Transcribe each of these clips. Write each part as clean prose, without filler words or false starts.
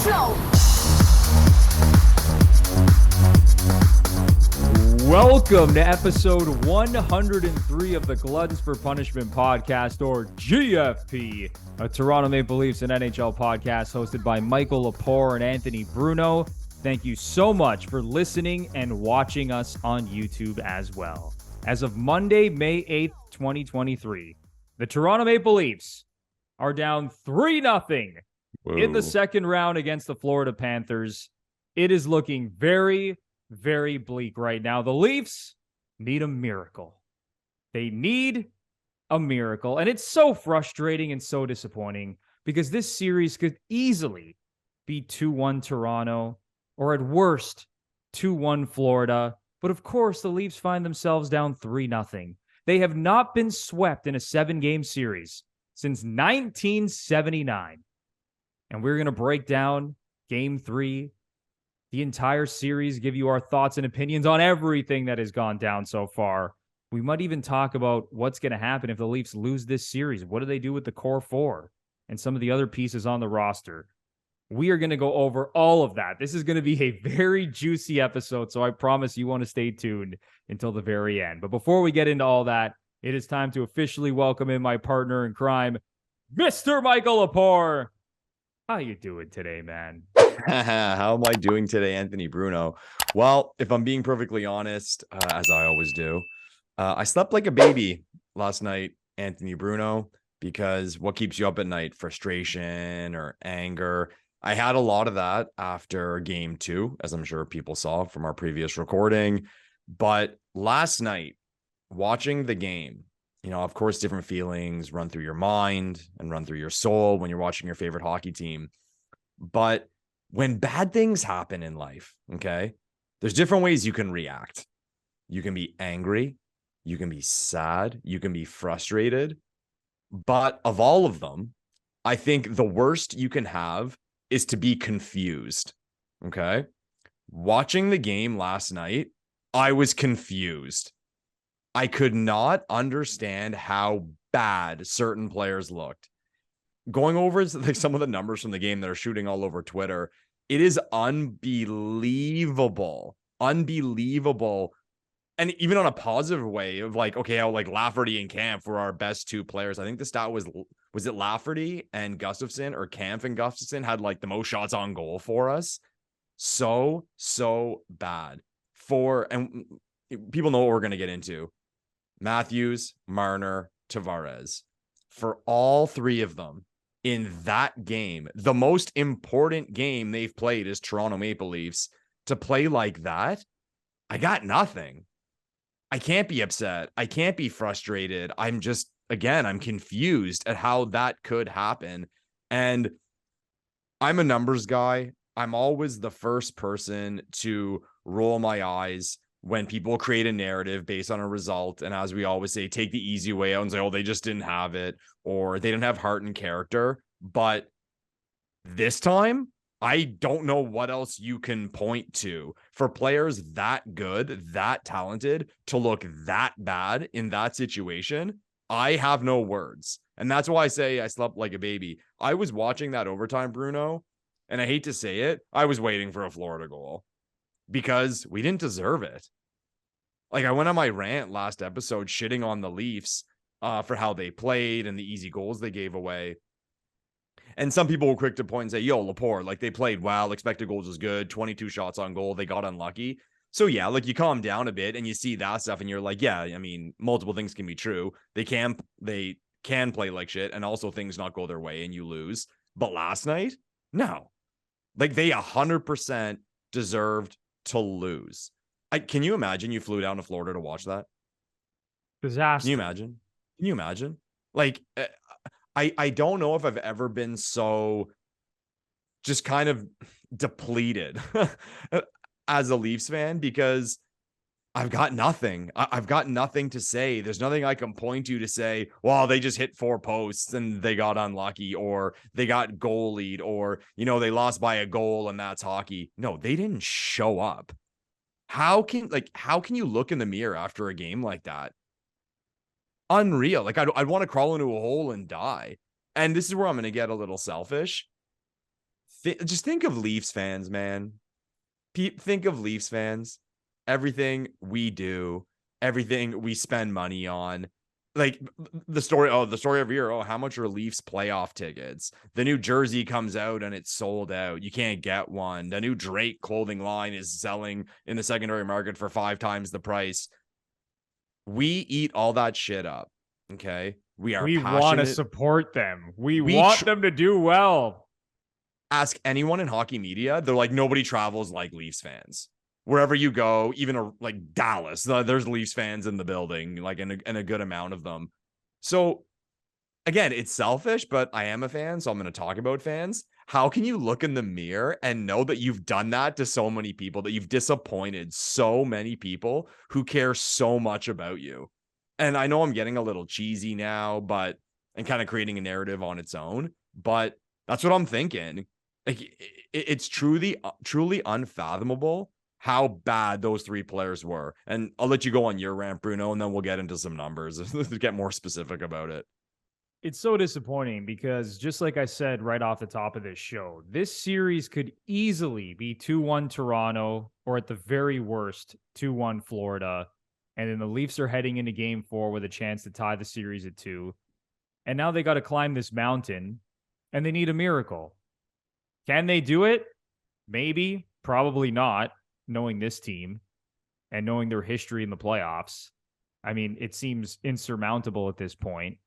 show. Welcome to episode 103 of the Gluttons For Punishment Podcast, or GFP, a Toronto Maple Leafs and NHL podcast hosted by Michael Lepore and Anthony Bruno. Thank you so much for listening and watching us on YouTube as well. As of Monday, May 8th, 2023, the Toronto Maple Leafs are down 3-0 in the second round against the Florida Panthers. It is looking very, very bleak right now. The Leafs need a miracle. They need a miracle. And it's so frustrating and so disappointing because this series could easily be 2-1 Toronto or at worst 2-1 Florida. But of course, the Leafs find themselves down 3-0. They have not been swept in a 7-game series since 1979. And we're going to break down Game 3, the entire series, give you our thoughts and opinions on everything that has gone down so far. We might even talk about what's going to happen if the Leafs lose this series. What do they do with the core four and some of the other pieces on the roster? We are going to go over all of that. This is going to be a very juicy episode, so I promise you want to stay tuned until the very end. But before we get into all that, it is time to officially welcome in my partner in crime, Mr. Michael Lepore. How you doing today, man? How am I doing today, Anthony Bruno? Well, if I'm being perfectly honest, as I always do, I slept like a baby last night, Anthony Bruno, because what keeps you up at night? Frustration or anger? I had a lot of that after Game 2, as I'm sure people saw from our previous recording. But last night, watching the game, you know, of course, different feelings run through your mind and run through your soul when you're watching your favorite hockey team. But when bad things happen in life, okay, there's different ways you can react. You can be angry, you can be sad, you can be frustrated. But of all of them, I think the worst you can have is to be confused, okay? Watching the game last night, I was confused. I could not understand how bad certain players looked. Going over like some of the numbers from the game that are shooting all over Twitter, it is unbelievable. Unbelievable. And even on a positive way of like, okay, how like Lafferty and Kampf were our best two players. I think the stat was it Lafferty and Gustafsson, or Kampf and Gustafsson had like the most shots on goal for us. So bad. And people know what we're going to get into. Matthews, Marner, Tavares. For all three of them in that game, the most important game they've played as Toronto Maple Leafs, to play like that, I got nothing. I can't be upset. I can't be frustrated. I'm just, again, I'm confused at how that could happen. And I'm a numbers guy. I'm always the first person to roll my eyes when people create a narrative based on a result. And as we always say, take the easy way out and say, oh, they just didn't have it, or they didn't have heart and character. But this time, I don't know what else you can point to for players that good, that talented, to look that bad in that situation. I have no words. And that's why I say I slept like a baby. I was watching that overtime, Bruno, and I hate to say it, I was waiting for a Florida goal because we didn't deserve it. Like, I went on my rant last episode shitting on the Leafs for how they played and the easy goals they gave away. And some people were quick to point and say, yo, Lepore, like, they played well, expected goals was good, 22 shots on goal, they got unlucky. So yeah, like, you calm down a bit and you see that stuff and you're like, yeah, I mean, multiple things can be true. They can play like shit and also things not go their way and you lose. But last night, no. Like, they 100% deserved to lose. Can you imagine you flew down to Florida to watch that? Disaster. Can you imagine? Like, I don't know if I've ever been so just kind of depleted as a Leafs fan, because I've got nothing. I've got nothing to say. There's nothing I can point to say, well, they just hit 4 posts and they got unlucky, or they got goalied, or, you know, they lost by a goal and that's hockey. No, they didn't show up. How can you look in the mirror after a game like that? Unreal. Like, I'd want to crawl into a hole and die. And this is where I'm going to get a little selfish. just think of Leafs fans, man. Think of Leafs fans. Everything we do, everything we spend money on. Like the story every year. Oh, how much are Leafs playoff tickets? The new jersey comes out and it's sold out. You can't get one. The new Drake clothing line is selling in the secondary market for 5 times the price. We eat all that shit up. Okay. We want to support them. We want them to do well. Ask anyone in hockey media. They're like, nobody travels like Leafs fans. Wherever you go, even like Dallas, there's Leafs fans in the building, like in a good amount of them. So again, it's selfish, but I am a fan, so I'm going to talk about fans. How can you look in the mirror and know that you've done that to so many people, that you've disappointed so many people who care so much about you? And I know I'm getting a little cheesy now, and kind of creating a narrative on its own, but that's what I'm thinking. Like it's truly unfathomable how bad those 3 players were. And I'll let you go on your rant, Bruno, and then we'll get into some numbers to get more specific about it. It's so disappointing because just like I said right off the top of this show, this series could easily be 2-1 Toronto, or at the very worst, 2-1 Florida. And then the Leafs are heading into game 4 with a chance to tie the series at 2. And now they got to climb this mountain and they need a miracle. Can they do it? Maybe, probably not. Knowing this team and knowing their history in the playoffs, I mean, it seems insurmountable at this point.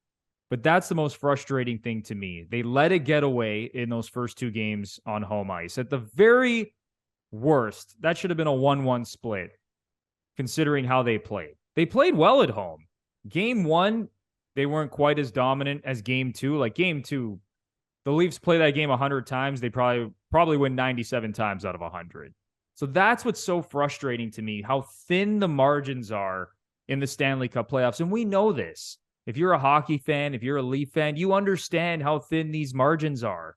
But that's the most frustrating thing to me. They let it get away in those first 2 games on home ice. At the very worst, that should have been a 1-1 split, considering how they played. They played well at home. Game 1, they weren't quite as dominant as game 2. Like game 2, the Leafs play that game 100 times. They probably win 97 times out of 100. So that's what's so frustrating to me, how thin the margins are in the Stanley Cup playoffs. And we know this. If you're a hockey fan, if you're a Leaf fan, you understand how thin these margins are.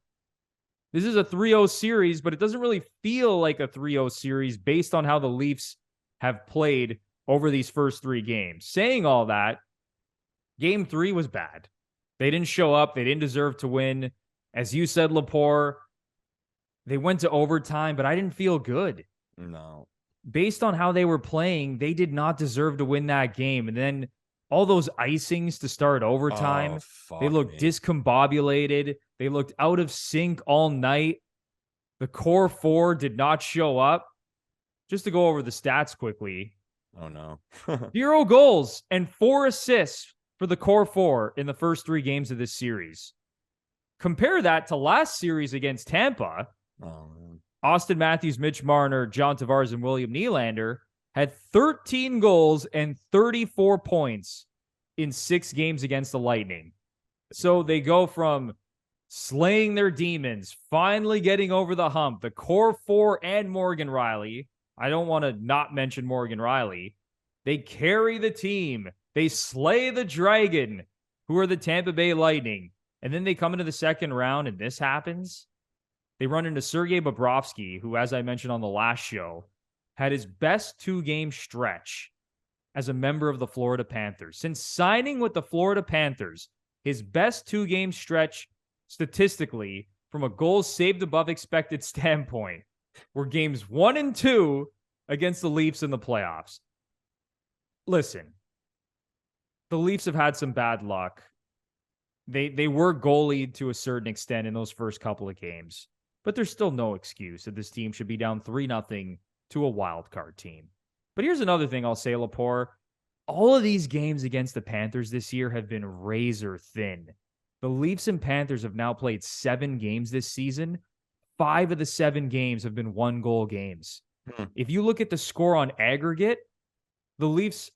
This is a 3-0 series, but it doesn't really feel like a 3-0 series based on how the Leafs have played over these first 3 games. Saying all that, game 3 was bad. They didn't show up. They didn't deserve to win. As you said, Lepore, they went to overtime, but I didn't feel good. No. Based on how they were playing, they did not deserve to win that game. And then all those icings to start overtime, they looked discombobulated. They looked out of sync all night. The core 4 did not show up. Just to go over the stats quickly. Oh, no. 0 goals and 4 assists for the core 4 in the first 3 games of this series. Compare that to last series against Tampa. Oh, man. Auston Matthews, Mitch Marner, John Tavares, and William Nylander had 13 goals and 34 points in 6 games against the Lightning. So they go from slaying their demons, finally getting over the hump. The core 4 and Morgan Rielly. I don't want to not mention Morgan Rielly. They carry the team. They slay the dragon, who are the Tampa Bay Lightning. And then they come into the second round and this happens. They run into Sergei Bobrovsky, who, as I mentioned on the last show, had his best 2-game stretch as a member of the Florida Panthers. Since signing with the Florida Panthers, his best 2-game stretch statistically from a goals saved above expected standpoint were games 1 and 2 against the Leafs in the playoffs. Listen, the Leafs have had some bad luck. They were goalied to a certain extent in those first couple of games, but there's still no excuse that this team should be down 3-0 to a wild card team. But here's another thing I'll say, Lepore. All of these games against the Panthers this year have been razor thin. The Leafs and Panthers have now played 7 games this season. 5 of the 7 games have been 1-goal games. If you look at the score on aggregate, the Leafs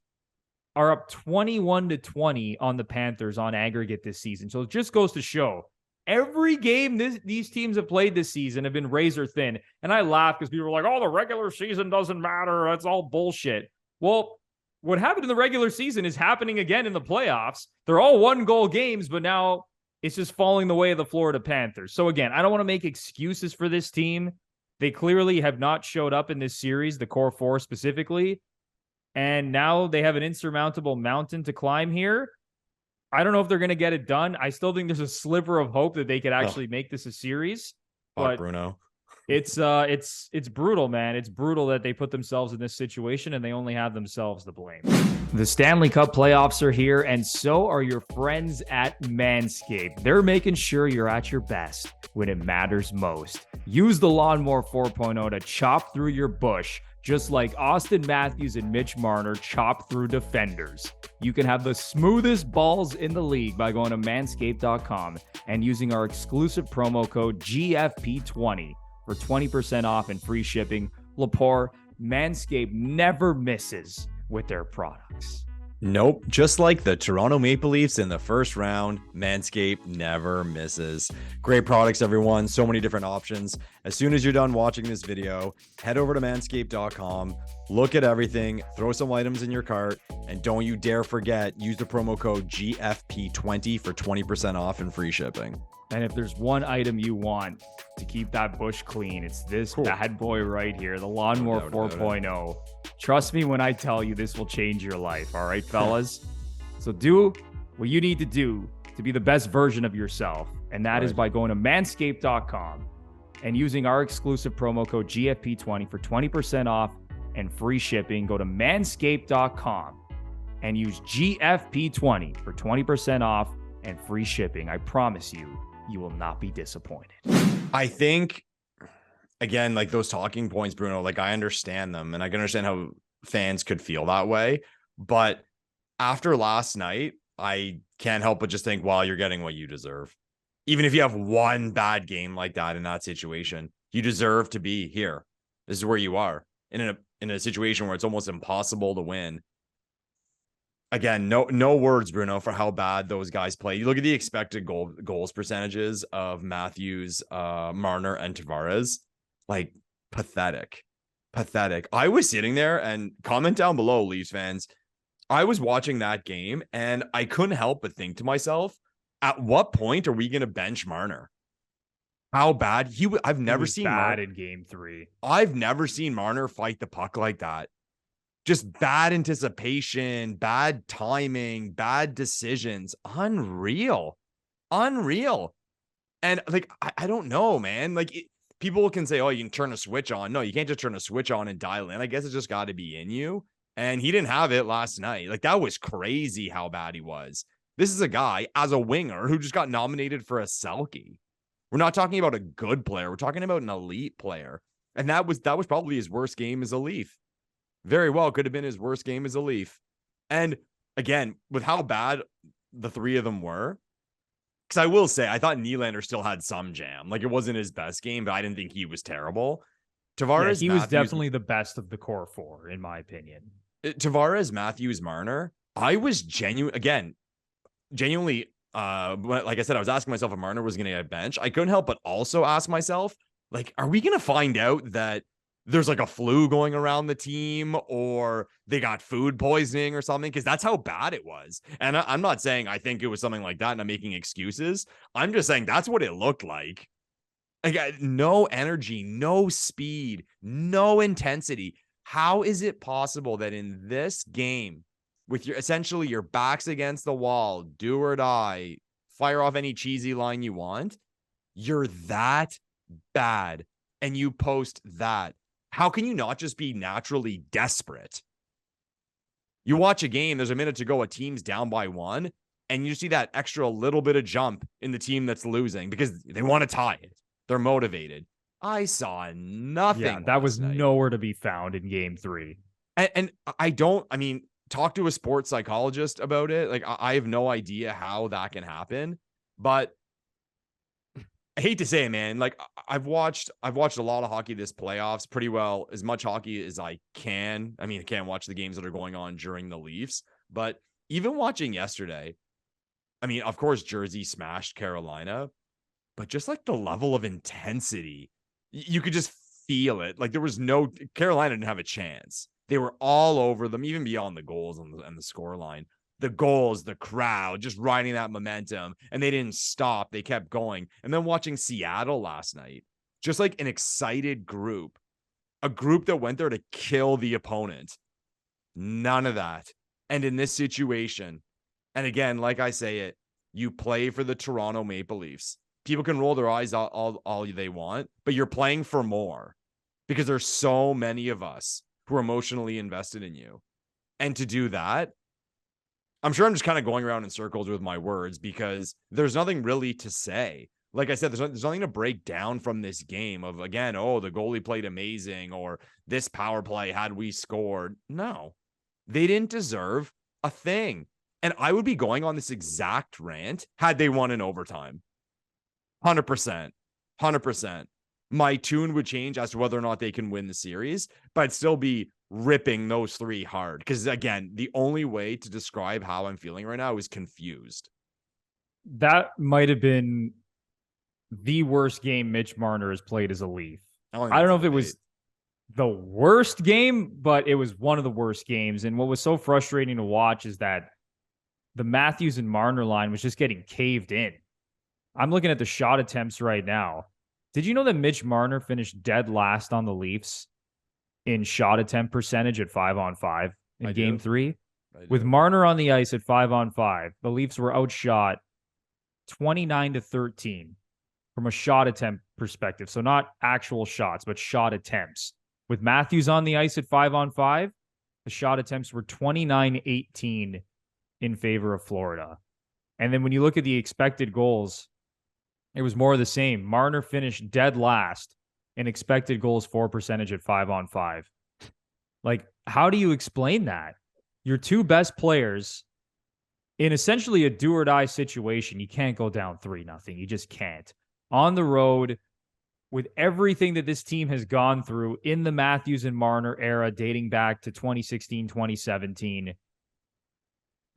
are up 21-20 on the Panthers on aggregate this season. So it just goes to show every game these teams have played this season have been razor thin. And I laugh because people are like, oh, the regular season doesn't matter. That's all bullshit. Well, what happened in the regular season is happening again in the playoffs. They're all 1-goal games, but now it's just falling the way of the Florida Panthers. So again, I don't want to make excuses for this team. They clearly have not showed up in this series, the core 4 specifically. And now they have an insurmountable mountain to climb here. I don't know if they're going to get it done. I still think there's a sliver of hope that they could actually make this a series. Fuck, Bruno. It's brutal, man. It's brutal that they put themselves in this situation and they only have themselves to blame. The Stanley Cup playoffs are here, and so are your friends at MANSCAPED. They're making sure you're at your best when it matters most. Use the Lawnmower 4.0 to chop through your bush, just like Auston Matthews and Mitch Marner chop through defenders. You can have the smoothest balls in the league by going to manscaped.com and using our exclusive promo code GFP20 for 20% off and free shipping. Lepore, Manscaped never misses with their products. Nope. Just like the Toronto Maple Leafs in the first round, Manscaped never misses. Great products, everyone. So many different options. As soon as you're done watching this video, head over to manscaped.com, look at everything, throw some items in your cart, and don't you dare forget, use the promo code GFP20 for 20% off and free shipping. And if there's one item you want to keep that bush clean, it's this bad boy right here, the Lawnmower 4.0. Trust me when I tell you this will change your life. All right, fellas? So do what you need to do to be the best version of yourself. And that is by going to manscaped.com and using our exclusive promo code GFP20 for 20% off and free shipping. Go to manscaped.com and use GFP20 for 20% off and free shipping. I promise you, you will not be disappointed. I think, again, like those talking points, Bruno, like I understand them and I can understand how fans could feel that way. But after last night, I can't help but just think, well, you're getting what you deserve. Even if you have one bad game like that in that situation, you deserve to be here. This is where you are in a situation where it's almost impossible to win. Again, no words, Bruno, for how bad those guys play. You look at the expected goals percentages of Matthews, Marner, and Tavares. Like, pathetic. I was sitting there, and comment down below, Leafs fans. I was watching that game, and I couldn't help but think to myself, at what point are we going to bench Marner? How bad? I've never seen bad in game 3. I've never seen Marner fight the puck like that. Just bad anticipation, bad timing, bad decisions. Unreal. And like, I don't know, man. Like people can say, oh, you can turn a switch on. No, you can't just turn a switch on and dial in. I guess it's just got to be in you. And he didn't have it last night. Like that was crazy how bad he was. This is a guy as a winger who just got nominated for a Selke. We're not talking about a good player. We're talking about an elite player. And that was probably his worst game as a Leaf. Very well could have been his worst game as a Leaf. And again, with how bad the three of them were, because I will say, I thought Nylander still had some jam. Like it wasn't his best game, but I didn't think he was terrible. Tavares, he was definitely the best of the core four, in my opinion. Tavares, Matthews, Marner, I was genuinely, like I said, I was asking myself if Marner was going to get a bench. I couldn't help but also ask myself, like, are we going to find out that there's like a flu going around the team or they got food poisoning or something? Because that's how bad it was. And I'm not saying I think it was something like that and I'm making excuses. I'm just saying that's what it looked like. Like no energy, no speed, no intensity. How is it possible that in this game, with essentially your backs against the wall, do or die, fire off any cheesy line you want, you're that bad and you post that? How can you not just be naturally desperate? You watch a game, there's a minute to go, a team's down by 1, and you see that extra little bit of jump in the team that's losing because they want to tie it. They're motivated. I saw nothing. Yeah, that was nowhere to be found in game 3. And I mean, talk to a sports psychologist about it. Like, I have no idea how that can happen, but I hate to say it, man. Like I've watched a lot of hockey this playoffs, pretty well, as much hockey as I can. I mean, I can't watch the games that are going on during the Leafs, but even watching yesterday, I mean, of course, Jersey smashed Carolina, but just like the level of intensity, you could just feel it. Like there was Carolina didn't have a chance. They were all over them, even beyond the goals and the score line. The goals, the crowd, just riding that momentum, and they didn't stop. They kept going. And then watching Seattle last night, just like an excited group, a group that went there to kill the opponent. None of that. And in this situation, and again, like I say it, you play for the Toronto Maple Leafs. People can roll their eyes all they want, but you're playing for more because there's so many of us who are emotionally invested in you. And to do that, I'm sure I'm just kind of going around in circles with my words because there's nothing really to say. Like I said, there's nothing to break down from this game of, again, oh, the goalie played amazing or this power play had we scored. No, they didn't deserve a thing. And I would be going on this exact rant had they won in overtime. 100%. 100%. My tune would change as to whether or not they can win the series, but I'd still be ripping those three hard. Because again, the only way to describe how I'm feeling right now is confused. That might have been the worst game Mitch Marner has played as a Leaf. I don't know if it was the worst game, but it was one of the worst games. And what was so frustrating to watch is that the Matthews and Marner line was just getting caved in. I'm looking at the shot attempts right now. Did you know that Mitch Marner finished dead last on the Leafs in shot attempt percentage at 5-on-5 in game 3? With Marner on the ice at 5-on-5, the Leafs were outshot 29-13 from a shot attempt perspective. So not actual shots, but shot attempts. With Matthews on the ice at 5-on-5, the shot attempts were 29-18 in favor of Florida. And then when you look at the expected goals, it was more of the same. Marner finished dead last in expected goals for percentage at 5-on-5. Like, how do you explain that? Your two best players in essentially a do or die situation, you can't go down 3-0. You just can't. On the road, with everything that this team has gone through in the Matthews and Marner era, dating back to 2016, 2017,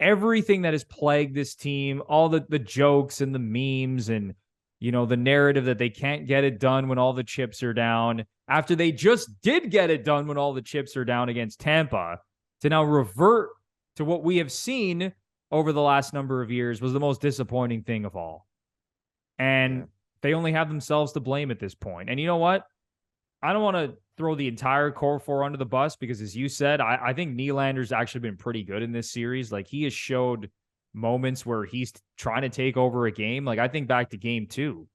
everything that has plagued this team, all the jokes and the memes and, you know, the narrative that they can't get it done when all the chips are down, after they just did get it done when all the chips are down against Tampa, to now revert to what we have seen over the last number of years was the most disappointing thing of all. And they only have themselves to blame at this point. And you know what? I don't want to throw the entire core four under the bus because, as you said, I think Nylander's actually been pretty good in this series. Like, he has showed moments where he's trying to take over a game. Like, I think back to game 2,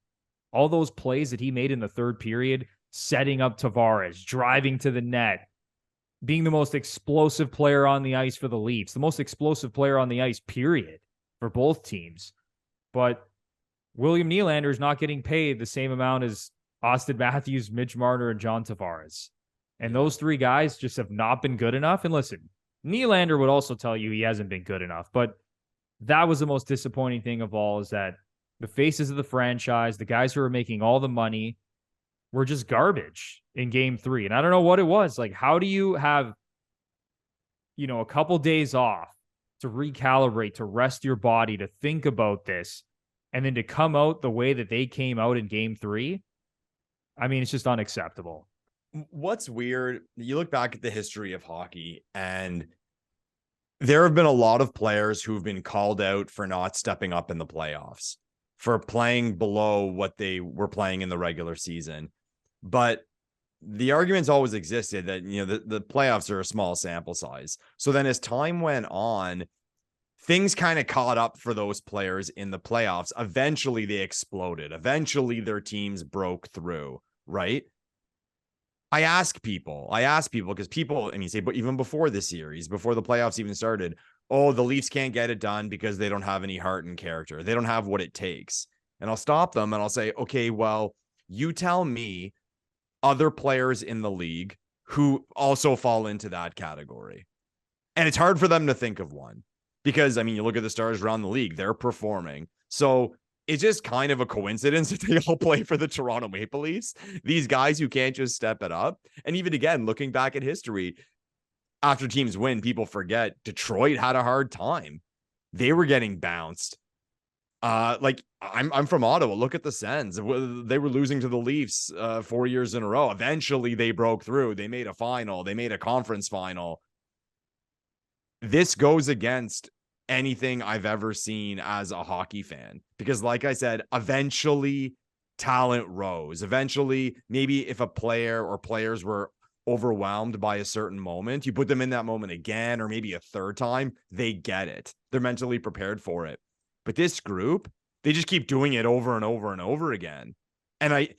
all those plays that he made in the third period, setting up Tavares, driving to the net, being the most explosive player on the ice for the Leafs, the most explosive player on the ice, period, for both teams. But William Nylander is not getting paid the same amount as Auston Matthews, Mitch Marner, and John Tavares. And those three guys just have not been good enough. And listen, Nylander would also tell you he hasn't been good enough. But that was the most disappointing thing of all, is that the faces of the franchise, the guys who are making all the money, were just garbage in game 3. And I don't know what it was. Like, how do you have, you know, a couple days off to recalibrate, to rest your body, to think about this, and then to come out the way that they came out in game 3? I mean, it's just unacceptable. What's weird, you look back at the history of hockey, and there have been a lot of players who've been called out for not stepping up in the playoffs, for playing below what they were playing in the regular season. But the arguments always existed that, you know, the playoffs are a small sample size. So then as time went on, things kind of caught up for those players in the playoffs. Eventually they exploded. Eventually their teams broke through, right? I ask people because people, I mean, say, but even before the series, before the playoffs even started, oh, the Leafs can't get it done because they don't have any heart and character. They don't have what it takes. And I'll stop them and I'll say, okay, well, you tell me other players in the league who also fall into that category. And it's hard for them to think of one because, I mean, you look at the stars around the league, they're performing. So it's just kind of a coincidence that they all play for the Toronto Maple Leafs. These guys who can't just step it up. And even again, looking back at history, after teams win, people forget Detroit had a hard time. They were getting bounced. Like I'm from Ottawa. Look at the Sens. They were losing to the Leafs 4 years in a row. Eventually they broke through. They made a final. They made a conference final. This goes against anything I've ever seen as a hockey fan, because like I said, eventually talent rose. Eventually, maybe if a player or players were overwhelmed by a certain moment, you put them in that moment again, or maybe a third time, they get it. They're mentally prepared for it. But this group, They just keep doing it over and over and over again. And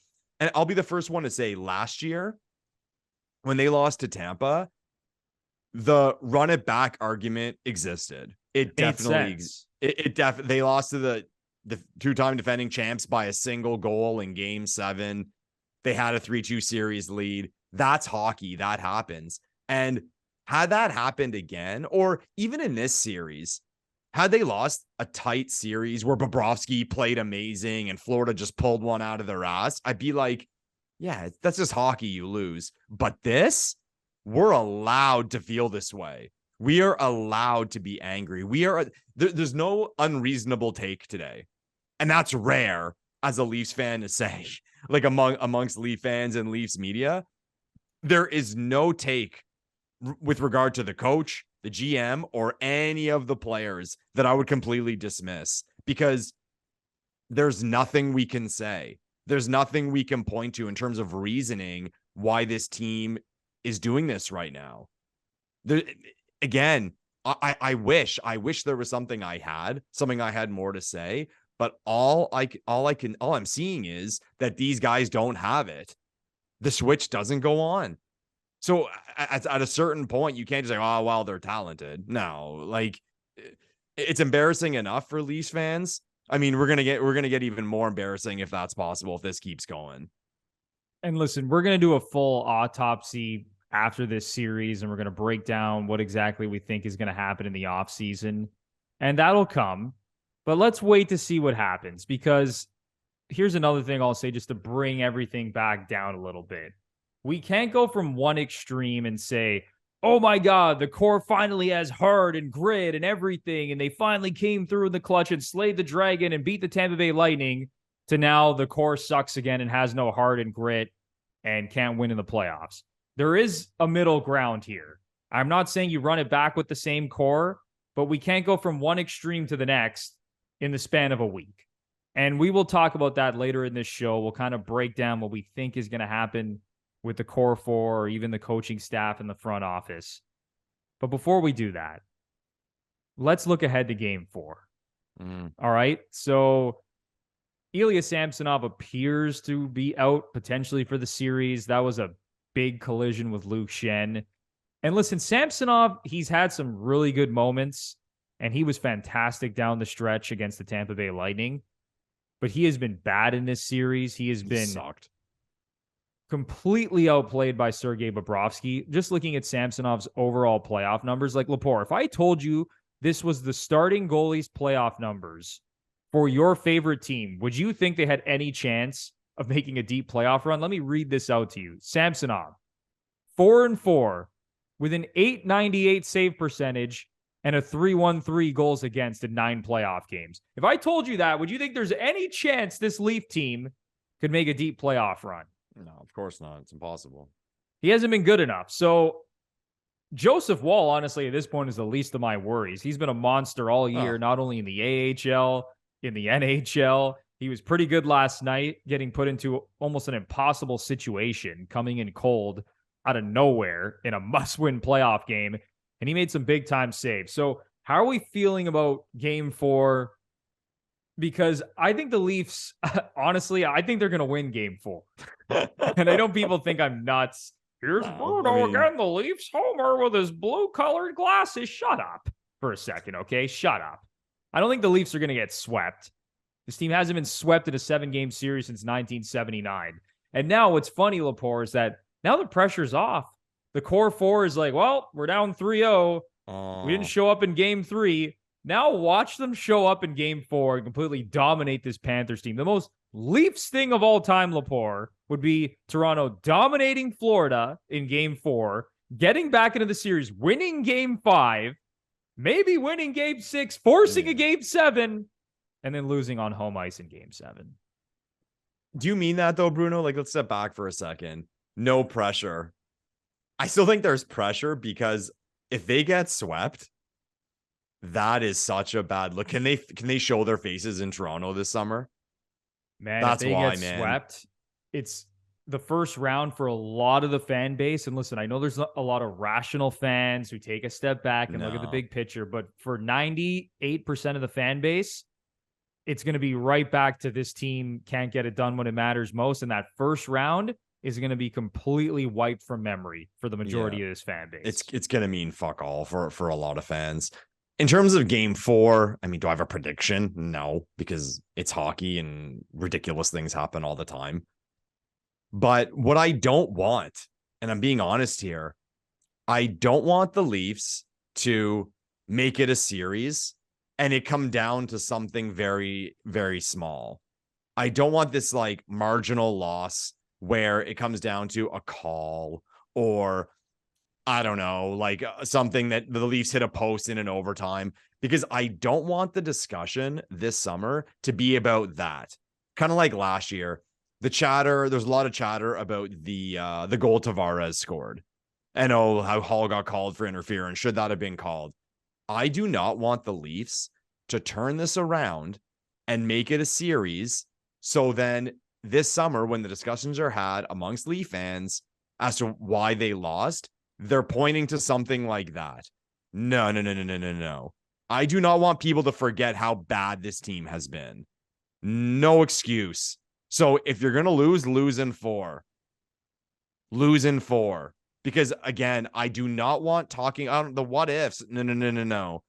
I'll be the first one to say last year when they lost to Tampa, the run it back argument existed. It definitely they lost to the two-time defending champs by a single goal in game 7. They had a 3-2 series lead. That's hockey. That happens. And had that happened again, or even in this series, had they lost a tight series where Bobrovsky played amazing and Florida just pulled one out of their ass, I'd be like, yeah, that's just hockey. You lose. But this, we're allowed to feel this way. We are allowed to be angry. There's no unreasonable take today. And that's rare as a Leafs fan to say, like amongst Leaf fans and Leafs media. There is no take with regard to the coach, the GM, or any of the players that I would completely dismiss, because there's nothing we can say. There's nothing we can point to in terms of reasoning why this team is doing this right now. Again, I wish there was something I had more to say, but all I'm seeing is that these guys don't have it. The switch doesn't go on. So at a certain point, you can't just say, oh, well, they're talented. No, like, it's embarrassing enough for Leafs fans. I mean, we're gonna get even more embarrassing if that's possible, if this keeps going. And listen, we're gonna do a full autopsy after this series, and we're gonna break down what exactly we think is gonna happen in the offseason. And that'll come. But let's wait to see what happens, because here's another thing I'll say just to bring everything back down a little bit. We can't go from one extreme and say, oh my God, the core finally has heart and grit and everything, and they finally came through in the clutch and slayed the dragon and beat the Tampa Bay Lightning, to now the core sucks again and has no heart and grit and can't win in the playoffs. There is a middle ground here. I'm not saying you run it back with the same core, but we can't go from one extreme to the next in the span of a week. And we will talk about that later in this show. We'll kind of break down what we think is going to happen with the core 4 or even the coaching staff in the front office. But before we do that, let's look ahead to game 4. All right. So Ilya Samsonov appears to be out potentially for the series. That was a big collision with Luke Schenn. And listen, Samsonov, he's had some really good moments, and he was fantastic down the stretch against the Tampa Bay Lightning. But he has been bad in this series. He has been sucked. Completely outplayed by Sergei Bobrovsky. Just looking at Samsonov's overall playoff numbers, like Lepore, if I told you this was the starting goalie's playoff numbers for your favorite team, would you think they had any chance of making a deep playoff run? Let me read this out to you. Samsonov, 4-4 with an .898 save percentage and a .313 goals against in 9 playoff games. If I told you that, would you think there's any chance this Leaf team could make a deep playoff run? No, of course not. It's impossible. He hasn't been good enough. So Joseph Woll, honestly, at this point is the least of my worries. He's been a monster all year, not only in the AHL, in the NHL. He was pretty good last night, getting put into almost an impossible situation, coming in cold out of nowhere in a must-win playoff game, and he made some big-time saves. So how are we feeling about game 4? Because I think the Leafs, honestly, I think they're going to win game 4. And I know people think I'm nuts. Here's Bruno again, the Leafs homer with his blue-colored glasses. Shut up for a second, okay? Shut up. I don't think the Leafs are going to get swept. This team hasn't been swept in a 7-game series since 1979. And now what's funny, Lepore, is that now the pressure's off. The core 4 is like, well, we're down 3-0. We didn't show up in game 3. Now watch them show up in game 4 and completely dominate this Panthers team. The most Leafs thing of all time, Lepore, would be Toronto dominating Florida in game 4, getting back into the series, winning game 5, maybe winning game 6, forcing a game 7, and then losing on home ice in game 7. Do you mean that though, Bruno? Like, let's step back for a second. No pressure. I still think there's pressure, because if they get swept, that is such a bad look. Can they show their faces in Toronto this summer? Man, that's if they why, get swept, it's the first round for a lot of the fan base. And listen, I know there's a lot of rational fans who take a step back and look at the big picture, but for 98% of the fan base, it's going to be right back to this team can't get it done when it matters most. And that first round is going to be completely wiped from memory for the majority of this fan base. It's going to mean fuck all for a lot of fans. In terms of game 4, I mean, do I have a prediction? No, because it's hockey and ridiculous things happen all the time. But what I don't want, and I'm being honest here, I don't want the Leafs to make it a series and it come down to something very, very small. I don't want this like marginal loss where it comes down to a call or I don't know, like something that the Leafs hit a post in an overtime, because I don't want the discussion this summer to be about that. Kind of like last year, there's a lot of chatter about the goal Tavares scored and how Hall got called for interference. Should that have been called? I do not want the Leafs to turn this around and make it a series. So then this summer, when the discussions are had amongst Leaf fans as to why they lost, they're pointing to something like that. No. I do not want people to forget how bad this team has been. No excuse. So if you're going to lose in 4. Lose in 4. Because again, I do not want talking on the what ifs. No.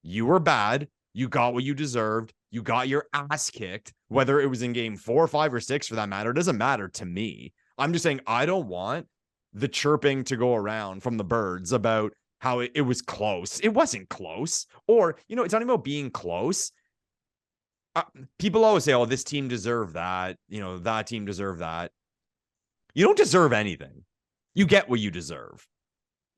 You were bad. You got what you deserved. You got your ass kicked, whether it was in game 4, 5, or 6 for that matter. It doesn't matter to me. I'm just saying I don't want the chirping to go around from the birds about how it was close. It wasn't close. Or, it's not even about being close. People always say, oh, this team deserved that. That team deserved that. You don't deserve anything. You get what you deserve.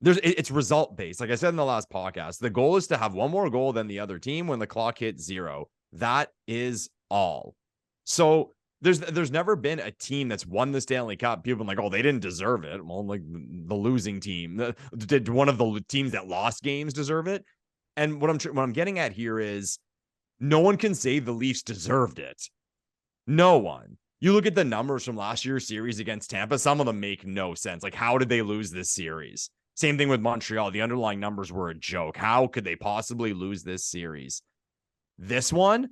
It's result based. Like I said in the last podcast, the goal is to have one more goal than the other team when the clock hits 0. That is all. So there's never been a team that's won the Stanley Cup. People have been like, oh, they didn't deserve it. Well, like the losing team. Did one of the teams that lost games deserve it? And what I'm getting at here is no one can say the Leafs deserved it. No one. You look at the numbers from last year's series against Tampa, some of them make no sense. Like, how did they lose this series? Same thing with Montreal. The underlying numbers were a joke. How could they possibly lose this series? This one,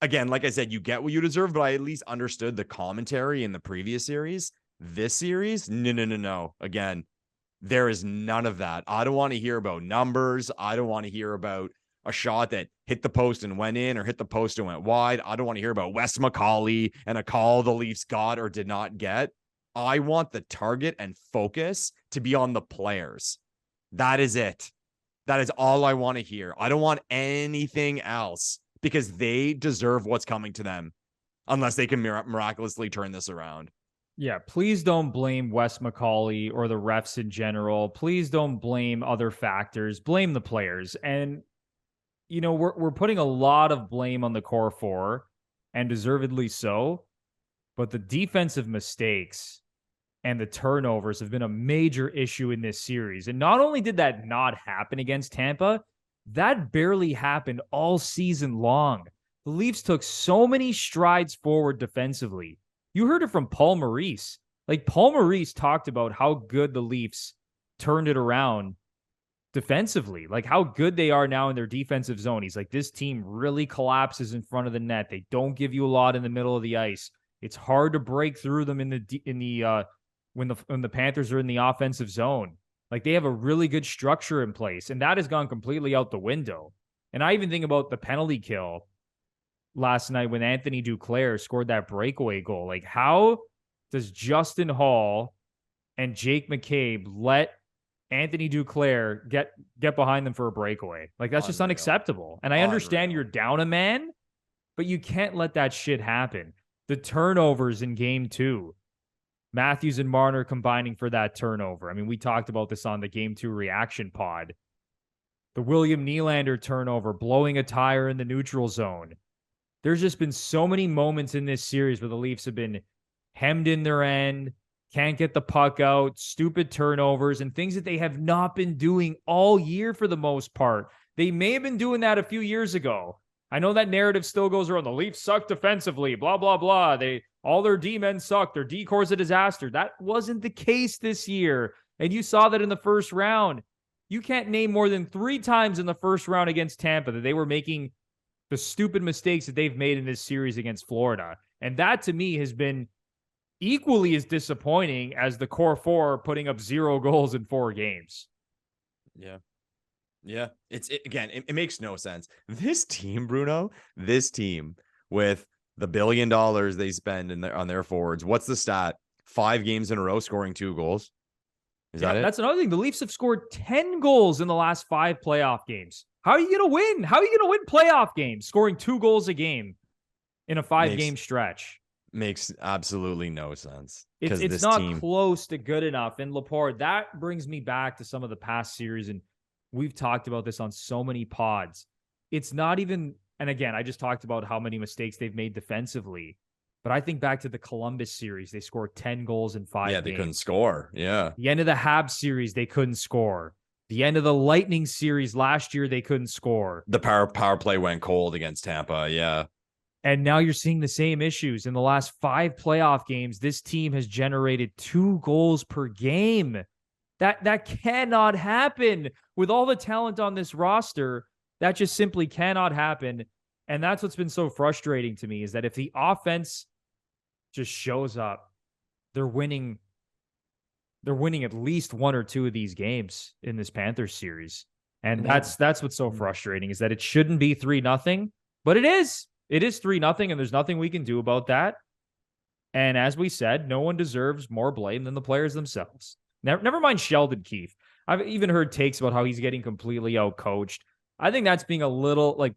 again, like I said, you get what you deserve, but I at least understood the commentary in the previous series. This series, no. Again, there is none of that. I don't want to hear about numbers. I don't want to hear about a shot that hit the post and went in or hit the post and went wide. I don't want to hear about Wes McCauley and a call the Leafs got or did not get. I want the target and focus to be on the players. That is it. That is all I want to hear. I don't want anything else because they deserve what's coming to them unless they can miraculously turn this around. Yeah, please don't blame Wes McCauley or the refs in general. Please don't blame other factors. Blame the players. And, we're putting a lot of blame on the core 4, and deservedly so. But the defensive mistakes and the turnovers have been a major issue in this series. And not only did that not happen against Tampa, that barely happened all season long. The Leafs took so many strides forward defensively. You heard it from Paul Maurice. Like, Paul Maurice talked about how good the Leafs turned it around defensively, like how good they are now in their defensive zone. He's like, this team really collapses in front of the net. They don't give you a lot in the middle of the ice. It's hard to break through them when the Panthers are in the offensive zone. Like, they have a really good structure in place, and that has gone completely out the window. And I even think about the penalty kill last night when Anthony Duclair scored that breakaway goal. Like, how does Justin Hall and Jake McCabe let Anthony Duclair get behind them for a breakaway? Like, that's just unacceptable. And I understand you're down a man, but you can't let that shit happen. The turnovers in game 2, Matthews and Marner combining for that turnover. I mean, we talked about this on the game 2 reaction pod. The William Nylander turnover, blowing a tire in the neutral zone. There's just been so many moments in this series where the Leafs have been hemmed in their end, can't get the puck out, stupid turnovers, and things that they have not been doing all year for the most part. They may have been doing that a few years ago. I know that narrative still goes around. The Leafs suck defensively, blah, blah, blah. All their D-men suck. Their D-core's a disaster. That wasn't the case this year. And you saw that in the first round. You can't name more than 3 times in the first round against Tampa that they were making the stupid mistakes that they've made in this series against Florida. And that to me has been equally as disappointing as the core four putting up 0 goals in 4 games. Yeah. Yeah. It makes no sense. This team, Bruno, this team with the $1 billion they spend on their forwards. What's the stat? 5 games in a row scoring 2 goals. Is that it? That's another thing. The Leafs have scored 10 goals in the last 5 playoff games. How are you going to win? How are you going to win playoff games scoring 2 goals a game in a 5-game stretch? Makes absolutely no sense. It's not close to good enough. And Lepore, that brings me back to some of the past series. And we've talked about this on so many pods. It's not even, and again, I just talked about how many mistakes they've made defensively. But I think back to the Columbus series, they scored 10 goals in 5 games. Yeah, they couldn't score. Yeah. The end of the Habs series, they couldn't score. The end of the Lightning series last year, they couldn't score. The power play went cold against Tampa. Yeah. And now you're seeing the same issues. In the last 5 playoff games, this team has generated 2 goals per game. That cannot happen. With all the talent on this roster, that just simply cannot happen. And that's what's been so frustrating to me, is that if the offense just shows up, they're winning at least 1 or 2 of these games in this Panthers series. And that's what's so frustrating, is that it shouldn't be 3-0, but it is. It is 3-0, and there's nothing we can do about that. And as we said, no one deserves more blame than the players themselves. Never mind Sheldon Keefe. I've even heard takes about how he's getting completely outcoached. I think that's being a little,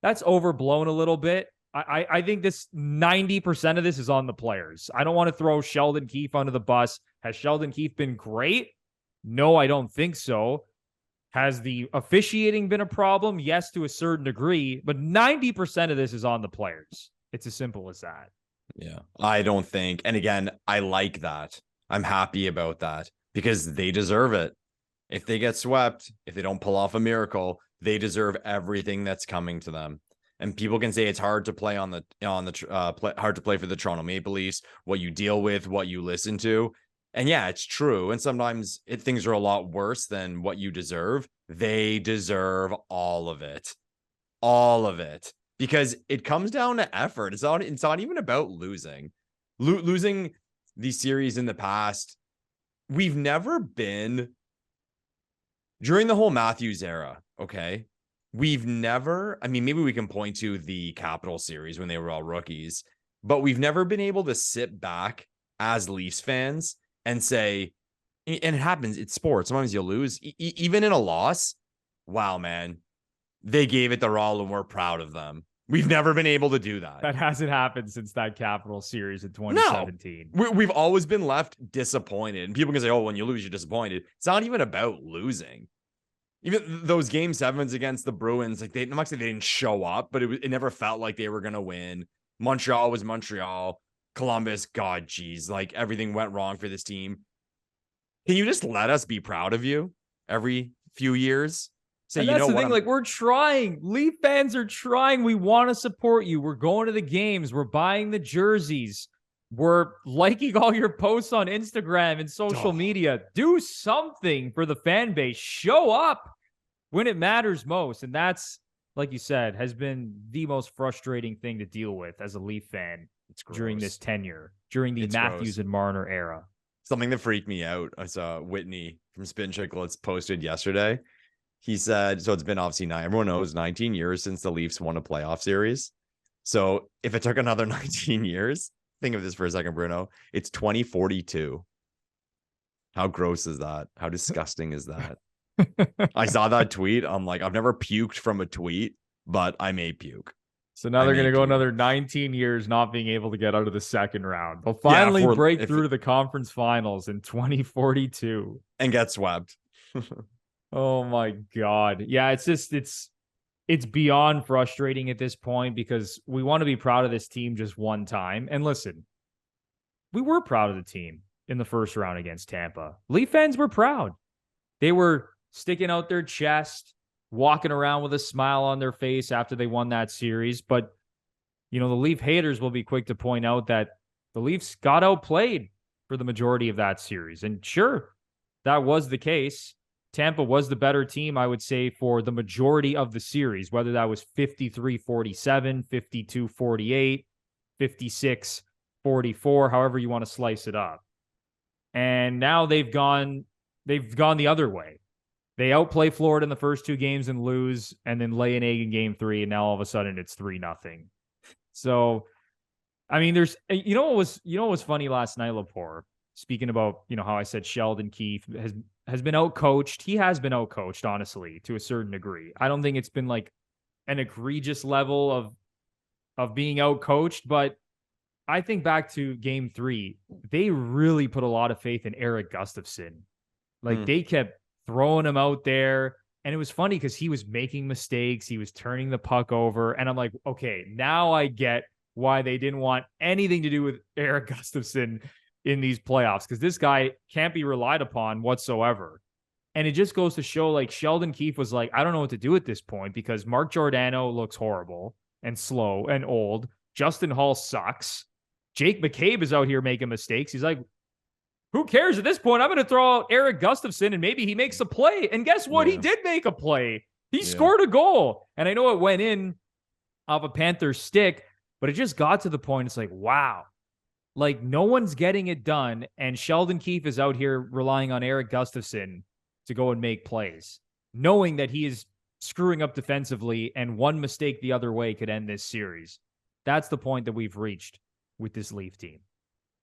that's overblown a little bit. I think this 90% of this is on the players. I don't want to throw Sheldon Keefe under the bus. Has Sheldon Keefe been great? No, I don't think so. Has the officiating been a problem? Yes, to a certain degree, but 90% of this is on the players. It's as simple as that. Yeah, I don't think. And again, I like that. I'm happy about that because they deserve it. If they get swept, if they don't pull off a miracle, they deserve everything that's coming to them. And people can say it's hard to play hard to play for the Toronto Maple Leafs, what you deal with, what you listen to. And yeah, it's true. And sometimes things are a lot worse than what you deserve. They deserve all of it. All of it. Because it comes down to effort. It's not even about losing. Losing these series in the past. We've never been, during the whole Matthews era, okay? We've never, maybe we can point to the Capital series when they were all rookies, but we've never been able to sit back as Leafs fans and say, and it happens, it's sports. Sometimes you'll lose. Even in a loss, wow, man, they gave it their all and we're proud of them. We've never been able to do that. That hasn't happened since that Capital series in 2017. No, we've always been left disappointed. And people can say, oh, when you lose, you're disappointed. It's not even about losing. Even those game 7s against the Bruins, I'm not saying they didn't show up, but it never felt like they were going to win. Montreal was Montreal. Columbus, God, geez, everything went wrong for this team. Can you just let us be proud of you every few years? Say, that's the thing, we're trying. Leaf fans are trying. We want to support you. We're going to the games. We're buying the jerseys. We're liking all your posts on Instagram and social media. Do something for the fan base. Show up when it matters most. And that's, like you said, has been the most frustrating thing to deal with as a Leaf fan during this tenure, during the Matthews and Marner era. Something that freaked me out. I saw Whitney from Spin Chicklets posted yesterday. He said, so it's been obviously everyone knows 19 years since the Leafs won a playoff series. So if it took another 19 years, think of this for a second, Bruno, it's 2042. How gross is that? How disgusting is that? I saw that tweet. I'm like, I've never puked from a tweet, but I may puke. So now they're going to go another 19 years not being able to get out of the second round. They'll finally break through to the conference finals in 2042. And get swept. Oh my God. Yeah, it's beyond frustrating at this point because we want to be proud of this team just one time. And listen, we were proud of the team in the first round against Tampa. Leaf fans were proud. They were sticking out their chest, walking around with a smile on their face after they won that series. But, the Leaf haters will be quick to point out that the Leafs got outplayed for the majority of that series. And sure, that was the case. Tampa was the better team, I would say, for the majority of the series, whether that was 53-47, 52-48, 56-44, however you want to slice it up. And now they've gone the other way. They outplay Florida in the first 2 games and lose, and then lay an egg in game 3, and now all of a sudden it's 3-0. So, I mean, there's, what was funny last night, Lepore, speaking about, how I said Sheldon Keefe has been outcoached. He has been outcoached, honestly, to a certain degree. I don't think it's been like an egregious level of being outcoached, but I think back to game 3, they really put a lot of faith in Eric Gustafsson. Like they kept throwing him out there. And it was funny because he was making mistakes. He was turning the puck over. And I'm like, okay, now I get why they didn't want anything to do with Eric Gustafsson in these playoffs, because this guy can't be relied upon whatsoever. And it just goes to show, like, Sheldon Keefe was like, I don't know what to do at this point because Mark Giordano looks horrible and slow and old. Justin Hall sucks. Jake McCabe is out here making mistakes. He's like, who cares at this point? I'm going to throw out Eric Gustafsson and maybe he makes a play. And guess what? Yeah. He did make a play. He scored a goal. And I know it went in off a Panthers stick, but it just got to the point. It's like, wow, like no one's getting it done. And Sheldon Keefe is out here relying on Eric Gustafsson to go and make plays, knowing that he is screwing up defensively and one mistake the other way could end this series. That's the point that we've reached with this Leaf team.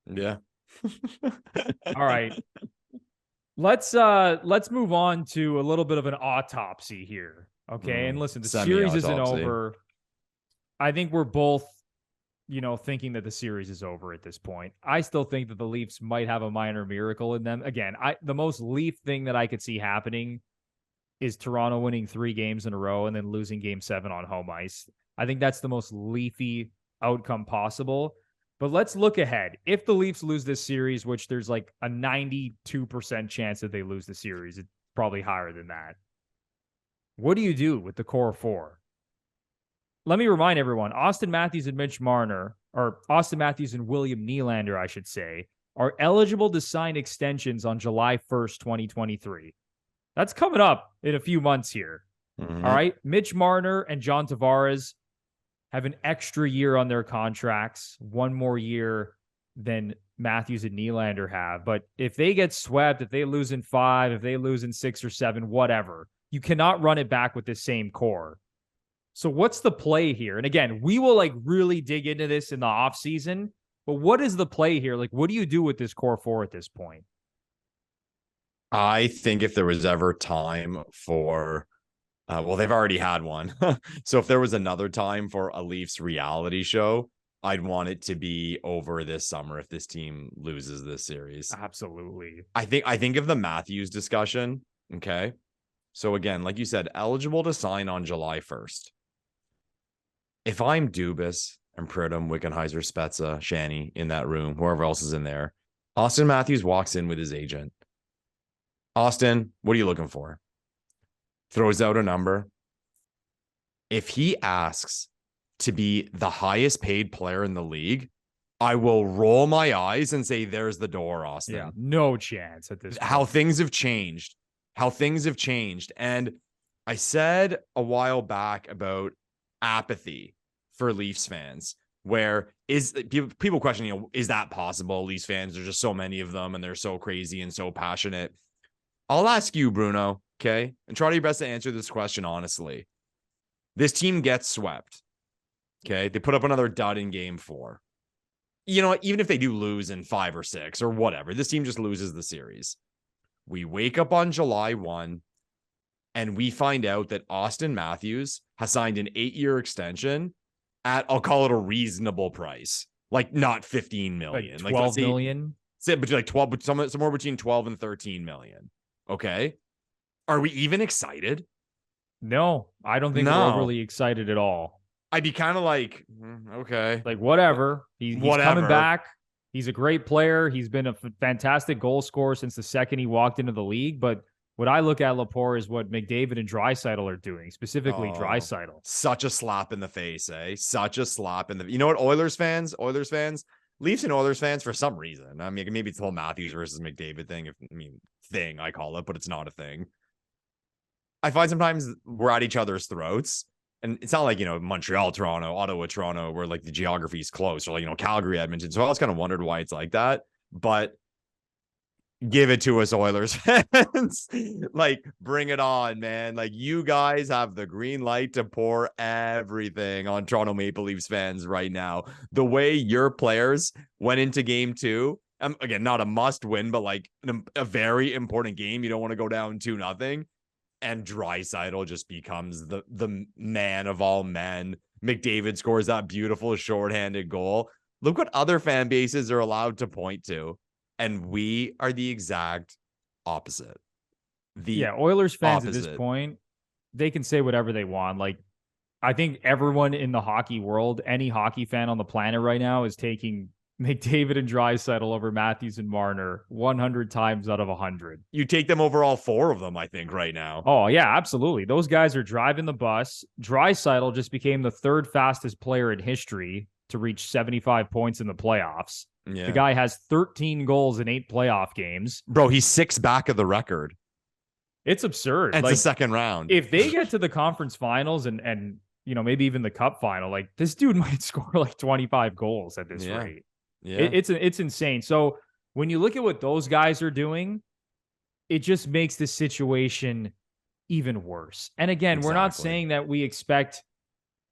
Yeah. All right. Let's move on to a little bit of an autopsy here. Okay. And listen, the series isn't over. I think we're both, thinking that the series is over at this point. I still think that the Leafs might have a minor miracle in them. Again, the most Leaf thing that I could see happening is Toronto winning 3 games in a row and then losing game 7 on home ice. I think that's the most Leafy outcome possible. But let's look ahead. If the Leafs lose this series, which there's like a 92% chance that they lose the series, it's probably higher than that. What do you do with the core 4? Let me remind everyone, Auston Matthews and Mitch Marner, or Auston Matthews and William Nylander, I should say, are eligible to sign extensions on July 1st, 2023. That's coming up in a few months here. Mm-hmm. All right. Mitch Marner and John Tavares have an extra year on their contracts, 1 more year than Matthews and Nylander have. But if they get swept, if they lose in 5, if they lose in 6 or 7, whatever, you cannot run it back with the same core. So what's the play here? And again, we will really dig into this in the offseason, but what is the play here? Like, what do you do with this core 4 at this point? I think if there was ever time for they've already had one. So if there was another time for a Leafs reality show, I'd want it to be over this summer if this team loses this series. Absolutely. I think of the Matthews discussion. Okay. So again, like you said, eligible to sign on July 1st. If I'm Dubas and Pridham, Wickenheiser, Spezza, Shanny in that room, whoever else is in there, Auston Matthews walks in with his agent. Austin, what are you looking for? Throws out a number. If he asks to be the highest paid player in the league, I will roll my eyes and say, there's the door, Austin. Yeah, no chance at this point. How things have changed. And I said a while back about apathy for Leafs fans, where people question, is that possible? Leafs fans, there's just so many of them and they're so crazy and so passionate. I'll ask you, Bruno, okay? And try your best to answer this question honestly. This team gets swept, okay? They put up another dud in game 4. Even if they do lose in 5 or 6 or whatever, this team just loses the series. We wake up on July 1 and we find out that Auston Matthews has signed an 8-year extension at, I'll call it a reasonable price, like not 15 million, like 12 million. Say between 12, but somewhere between 12 and 13 million. Okay. Are we even excited? No, I don't think we're overly excited at all. I'd be kind of like, okay. Like, whatever. He's coming back. He's a great player. He's been a fantastic goal scorer since the second he walked into the league. But what I look at, Lepore, is what McDavid and Draisaitl are doing, specifically Draisaitl. Such a slap in the face, eh? Such a slap in the... You know what, Oilers fans, Leafs and Oilers fans, for some reason, I mean, maybe it's the whole Matthews versus McDavid thing, I call it, but it's not a thing. I find sometimes we're at each other's throats. And it's not like, Montreal, Toronto, Ottawa, Toronto, where like the geography is close, or like, Calgary, Edmonton. So I always kind of wondered why it's like that. But give it to us, Oilers fans. Like, bring it on, man. Like, you guys have the green light to pour everything on Toronto Maple Leafs fans right now. The way your players went into game 2, again, not a must win, but like a very important game. You don't want to go down 2-0. And Draisaitl just becomes the man of all men. McDavid scores that beautiful shorthanded goal. Look what other fan bases are allowed to point to. And we are the exact opposite. Oilers fans at this point, they can say whatever they want. Like, I think everyone in the hockey world, any hockey fan on the planet right now, is taking McDavid and Draisaitl over Matthews and Marner 100 times out of 100. You take them over all 4 of them, I think, right now. Oh, yeah, absolutely. Those guys are driving the bus. Draisaitl just became the 3rd fastest player in history to reach 75 points in the playoffs. Yeah. The guy has 13 goals in 8 playoff games. Bro, he's 6 back of the record. It's absurd. And it's the second round. If they get to the conference finals and maybe even the cup final, like, this dude might score like 25 goals at this rate. Yeah. It's insane. So when you look at what those guys are doing, it just makes the situation even worse. And again, We're not saying that we expect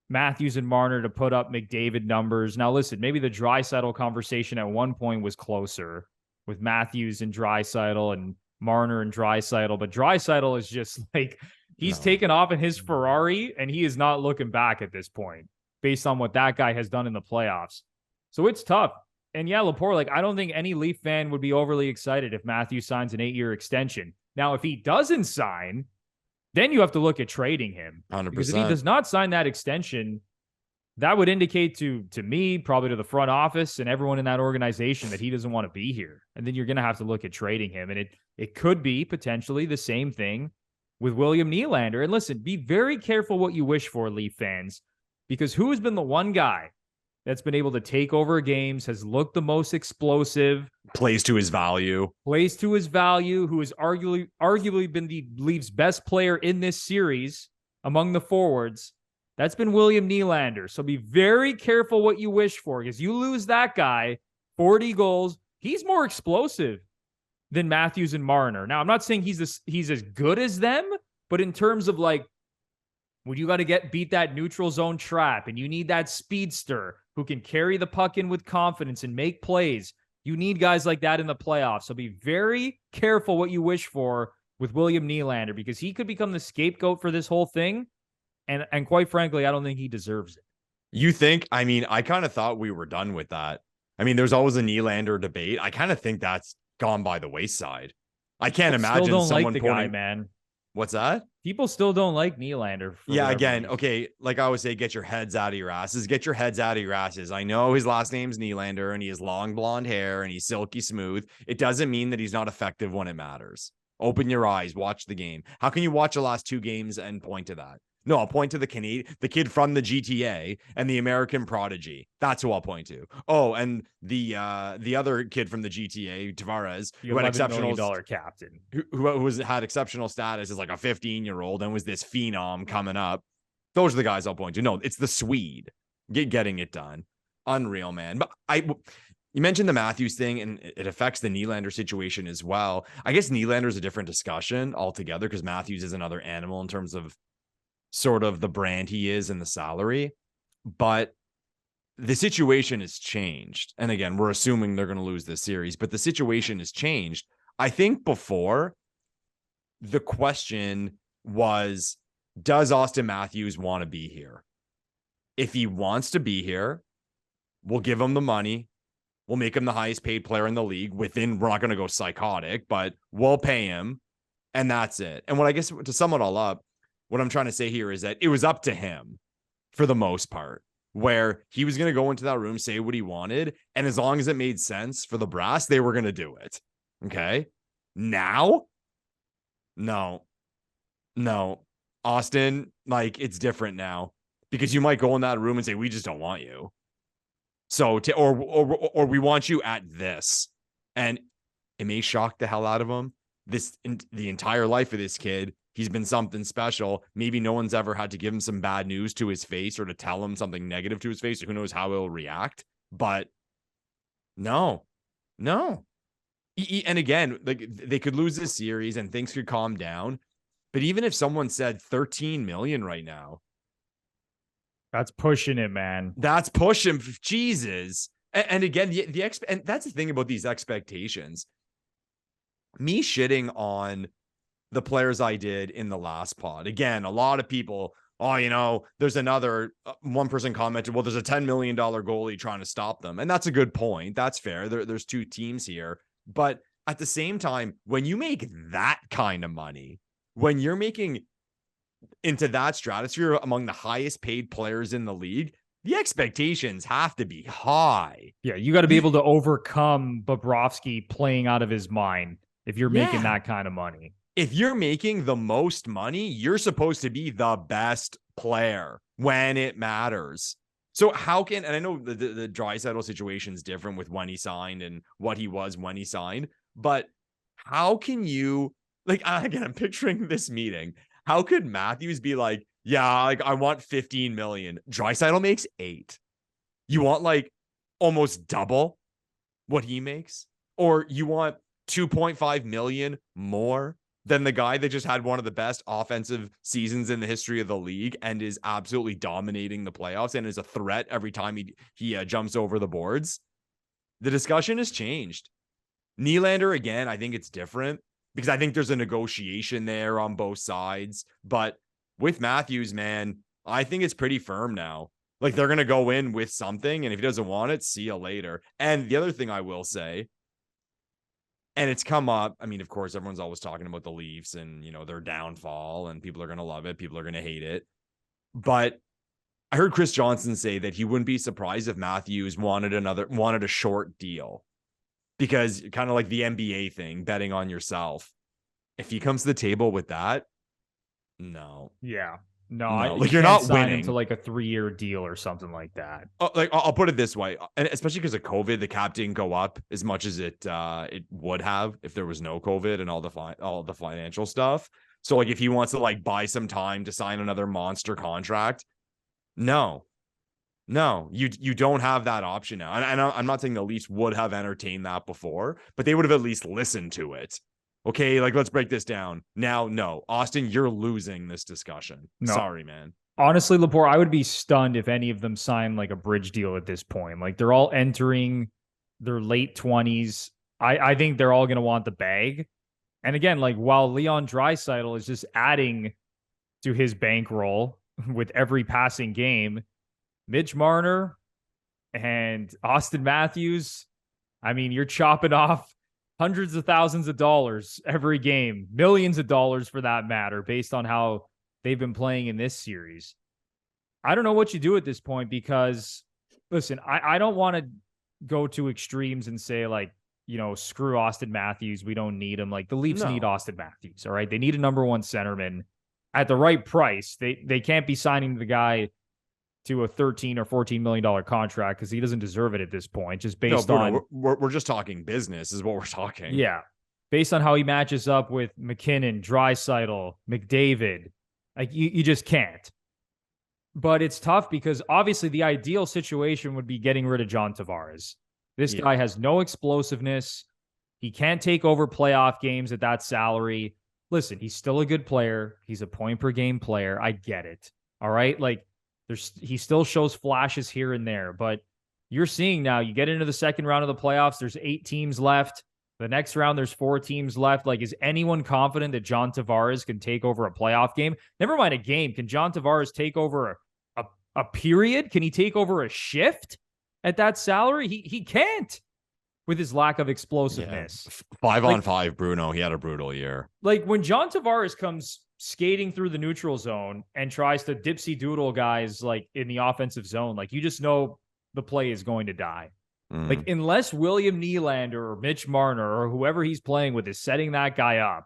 Matthews and Marner to put up McDavid numbers. Now, listen, maybe the Draisaitl conversation at one point was closer with Matthews and Draisaitl and Marner and Draisaitl, but Draisaitl is just like, he's taken off in his Ferrari and he is not looking back at this point based on what that guy has done in the playoffs. So it's tough. And yeah, Lepore, like, I don't think any Leaf fan would be overly excited if Matthews signs an 8-year extension. Now, if he doesn't sign, then you have to look at trading him. 100%. Because if he does not sign that extension, that would indicate to me, probably to the front office and everyone in that organization, that he doesn't want to be here. And then you're going to have to look at trading him. And it could be potentially the same thing with William Nylander. And listen, be very careful what you wish for, Leaf fans, because who has been the one guy that's been able to take over games, has looked the most explosive, plays to his value, who has arguably been the Leafs' best player in this series among the forwards? That's been William Nylander. So be very careful what you wish for, because you lose that guy, 40 goals. He's more explosive than Matthews and Marner. Now, I'm not saying he's as good as them, but in terms of like, when you got to beat that neutral zone trap and you need that speedster who can carry the puck in with confidence and make plays, you need guys like that in the playoffs. So be very careful what you wish for with William Nylander, because he could become the scapegoat for this whole thing. And quite frankly, I don't think he deserves it. You think? I mean, I kind of thought we were done with that. I mean, there's always a Nylander debate. I kind of think that's gone by the wayside. I can't imagine still don't someone like the guy, man. What's that? People still don't like Nylander. Yeah, again, okay, like I always say, get your heads out of your asses. Get your heads out of your asses. I know his last name's Nylander and he has long blonde hair and he's silky smooth. It doesn't mean that he's not effective when it matters. Open your eyes, watch the game. How can you watch the last 2 games and point to that? No, I'll point to the kid from the GTA and the American prodigy. That's who I'll point to. Oh, and the other kid from the GTA, Tavares, who had exceptional $11 million captain, who had exceptional status as like a 15-year-old and was this phenom coming up. Those are the guys I'll point to. No, it's the Swede getting it done. Unreal, man. But you mentioned the Matthews thing, and it affects the Nylander situation as well. I guess Nylander is a different discussion altogether, because Matthews is another animal in terms of sort of the brand he is and the salary. But the situation has changed. And again, we're assuming they're going to lose this series, but the situation has changed. I think before, the question was, does Auston Matthews want to be here? If he wants to be here, we'll give him the money. We'll make him the highest paid player in the league we're not going to go psychotic, but we'll pay him. And that's it. And what I guess to sum it all up, what I'm trying to say here is that it was up to him for the most part, where he was going to go into that room, say what he wanted. And as long as it made sense for the brass, they were going to do it. Okay. Now, no, Auston, like, it's different now, because you might go in that room and say, we just don't want you. So or we want you at this, and it may shock the hell out of him. The entire life of this kid, He's been something special. Maybe no one's ever had to give him some bad news to his face or to tell him something negative to his face. Or who knows how he'll react. But no. And again, like they could lose this series and things could calm down. But even if someone said 13 million right now, that's pushing it, man. That's pushing. Jesus. And again, and that's the thing about these expectations. Me shitting on the players I did in the last pod. Again, a lot of people, there's another one person commented, well, there's a $10 million goalie trying to stop them. And that's a good point. That's fair. There's two teams here. But at the same time, when you make that kind of money, when you're making into that stratosphere among the highest paid players in the league, the expectations have to be high. Yeah, you got to be able to overcome Bobrovsky playing out of his mind if you're making that kind of money. If you're making the most money, you're supposed to be the best player when it matters. So how can, and I know the Draisaitl situation is different with when he signed and what he was when he signed, but how can you, like, again, I'm picturing this meeting. How could Matthews be like, yeah, like I want 15 million. Draisaitl makes 8. You want like almost double what he makes? Or you want 2.5 million more than the guy that just had one of the best offensive seasons in the history of the league and is absolutely dominating the playoffs and is a threat every time he jumps over the boards? The discussion has changed. Nylander, again, I think it's different because I think there's a negotiation there on both sides. But with Matthews, man, I think it's pretty firm now. Like they're going to go in with something, and if he doesn't want it, see you later. And the other thing I will say, and it's come up, I mean, of course, everyone's always talking about the Leafs and, their downfall, and people are going to love it. People are going to hate it. But I heard Chris Johnson say that he wouldn't be surprised if Matthews wanted a short deal, because kind of like the NBA thing, betting on yourself. If he comes to the table with that, no. Yeah. No, like you're not winning to like a 3-year deal or something like that. Like I'll put it this way, and especially because of COVID, the cap didn't go up as much as it would have if there was no COVID and all the financial stuff. So like if he wants to like buy some time to sign another monster contract, no, you don't have that option now. And I'm not saying the Leafs would have entertained that before, but they would have at least listened to it. Okay, like let's break this down. Now, no, Auston, you're losing this discussion. No. Sorry, man. Honestly, Lepore, I would be stunned if any of them sign like a bridge deal at this point. Like they're all entering their late 20s. I think they're all going to want the bag. And again, like while Leon Draisaitl is just adding to his bankroll with every passing game, Mitch Marner and Auston Matthews, I mean, you're chopping off hundreds of thousands of dollars every game, millions of dollars for that matter, based on how they've been playing in this series. I don't know what you do at this point because, listen, I don't want to go to extremes and say like, screw Auston Matthews. We don't need him. Like the Leafs need Auston Matthews. All right. They need a number one centerman at the right price. They can't be signing the guy to a $13 or $14 million contract because he doesn't deserve it at this point, just based on... We're just talking business is what we're talking. Yeah. Based on how he matches up with McKinnon, Draisaitl, McDavid. Like, you just can't. But it's tough because, obviously, the ideal situation would be getting rid of John Tavares. This guy has no explosiveness. He can't take over playoff games at that salary. Listen, he's still a good player. He's a point-per-game player. I get it. All right? Like, he still shows flashes here and there, but you're seeing now, you get into the second round of the playoffs, there's 8 teams left. The next round, there's 4 teams left. Like, is anyone confident that John Tavares can take over a playoff game? Never mind a game. Can John Tavares take over a period? Can he take over a shift at that salary? He can't with his lack of explosiveness. Yeah. 5-on-5, Bruno, he had a brutal year. Like, when John Tavares comes skating through the neutral zone and tries to dipsy doodle guys like in the offensive zone, like you just know the play is going to die. Like unless William Nylander or Mitch Marner or whoever he's playing with is setting that guy up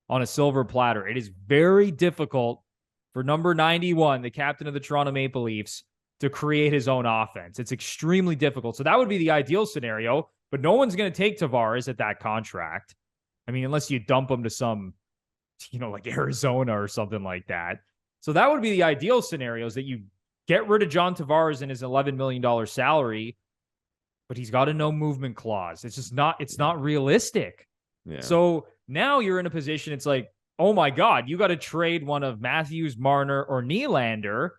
on a silver platter, it is very difficult for number 91, the captain of the Toronto Maple Leafs, to create his own offense. It's extremely difficult. So that would be the ideal scenario, but no one's going to take Tavares at that contract. I mean, unless you dump him to some like Arizona or something like that. So that would be the ideal scenario, is that you get rid of John Tavares and his $11 million salary, but he's got a no movement clause. It's not realistic. Yeah. So now you're in a position, it's like, oh my God, you got to trade one of Matthews, Marner, or Nylander,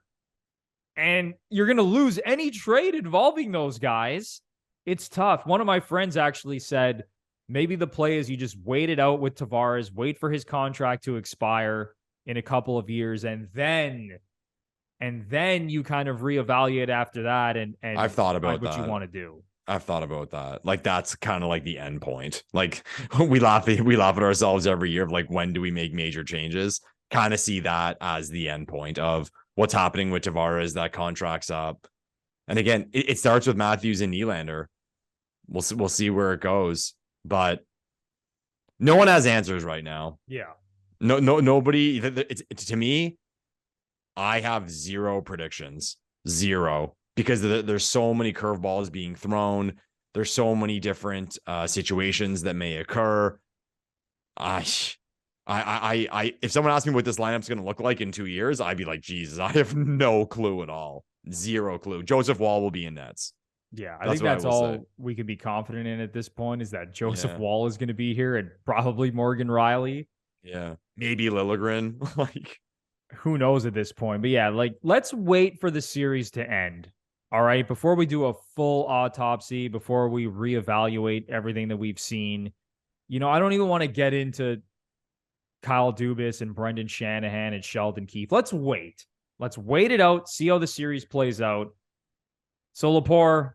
and you're going to lose any trade involving those guys. It's tough. One of my friends actually said, maybe the play is you just wait it out with Tavares, wait for his contract to expire in a couple of years, and then you kind of reevaluate after that. And I've thought about what that. you want to do. I've thought about that. Like, that's kind of like the end point. Like, we laugh at ourselves every year of like, when do we make major changes? Kind of see that as the end point of what's happening with Tavares. That contract's up. And again, it starts with Matthews and Nylander. We'll see where it goes, but no one has answers right now. Yeah. Nobody. It's to me, I have zero predictions. Zero. Because there's so many curveballs being thrown. There's so many different situations that may occur. If someone asked me what this lineup's going to look like in 2 years, I'd be like, Jesus, I have no clue at all. Zero clue. Joseph Wall will be in nets. Yeah, I think that's all we can be confident in at this point, is that Joseph Wall is going to be here, and probably Morgan Riley. Yeah, maybe Liljegren. Like, who knows at this point? But yeah, like, let's wait for the series to end. All right, before we do a full autopsy, before we reevaluate everything that we've seen, I don't even want to get into Kyle Dubas and Brendan Shanahan and Sheldon Keefe. Let's wait. Let's wait it out, see how the series plays out. So, Lepore,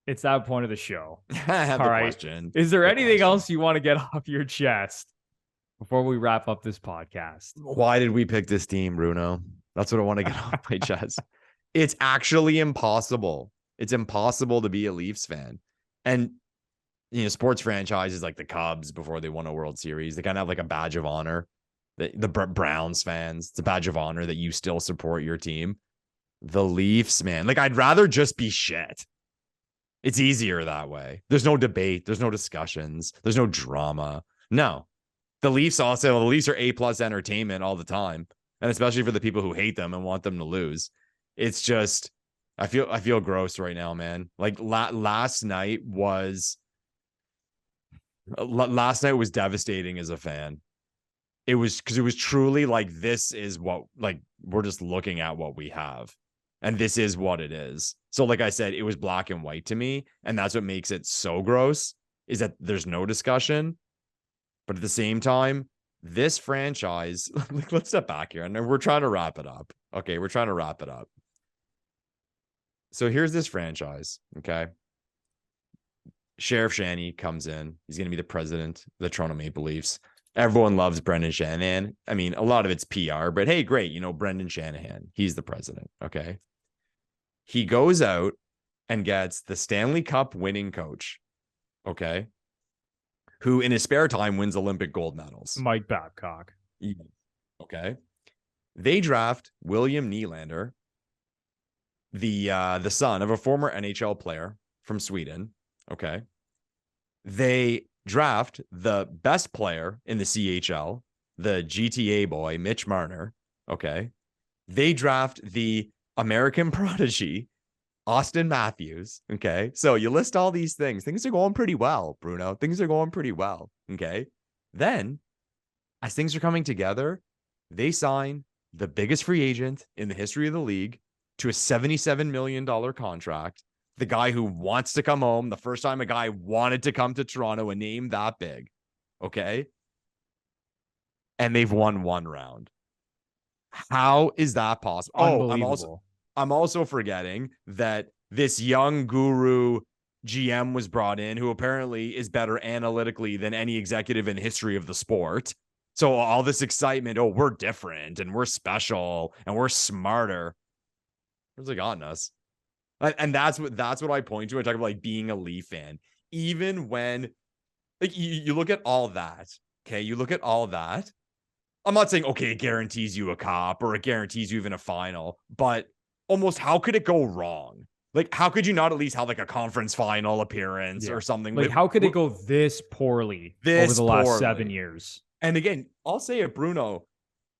it's that point of the show. I have all right. Question. Is there anything else you want to get off your chest before we wrap up this podcast? Why did we pick this team, Bruno? That's what I want to get off my chest. It's actually impossible. It's impossible to be a Leafs fan. And, sports franchises like the Cubs, before they won a World Series, they kind of have like a badge of honor. The Browns fans, it's a badge of honor that you still support your team. The Leafs, man, like, I'd rather just be shit. It's easier that way. There's no debate. There's no discussions. There's no drama. No. The Leafs are A+ entertainment all the time. And especially for the people who hate them and want them to lose. It's just, I feel gross right now, man. Like, last night was devastating as a fan. It was truly like, this is what, like, we're just looking at what we have, and this is what it is. So like I said, it was black and white to me. And that's what makes it so gross, is that there's no discussion. But at the same time, this franchise, like, let's step back here, and we're trying to wrap it up. Okay. We're trying to wrap it up. So here's this franchise. Okay. Sheriff Shanny comes in. He's going to be the president of the Toronto Maple Leafs. Everyone loves Brendan Shanahan. I mean, a lot of it's PR, but hey, great. Brendan Shanahan, he's the president. Okay. He goes out and gets the Stanley Cup winning coach. Okay. Who in his spare time wins Olympic gold medals. Mike Babcock. Okay. They draft William Nylander, the son of a former NHL player from Sweden. Okay. They draft the best player in the CHL, the GTA boy, Mitch Marner. Okay. They draft the American prodigy, Auston Matthews. Okay. So you list all these things. Things are going pretty well, Bruno. Things are going pretty well. Okay. Then, as things are coming together, they sign the biggest free agent in the history of the league to a $77 million contract. The guy who wants to come home, the first time a guy wanted to come to Toronto, a name that big. Okay. And they've won one round. How is that possible? Oh, I'm also forgetting that this young guru GM was brought in, who apparently is better analytically than any executive in history of the sport. So all this excitement, oh, we're different and we're special and we're smarter. Where's it gotten us? And that's what I point to. I talk about, like, being a Leaf fan. Even when, like, you look at all that, okay? You look at all that. I'm not saying, okay, it guarantees you a cup or it guarantees you even a final, but almost, how could it go wrong? Like, how could you not at least have, like, a conference final appearance or something? Like, how could it go this poorly over the last 7 years? And again, I'll say it, Bruno.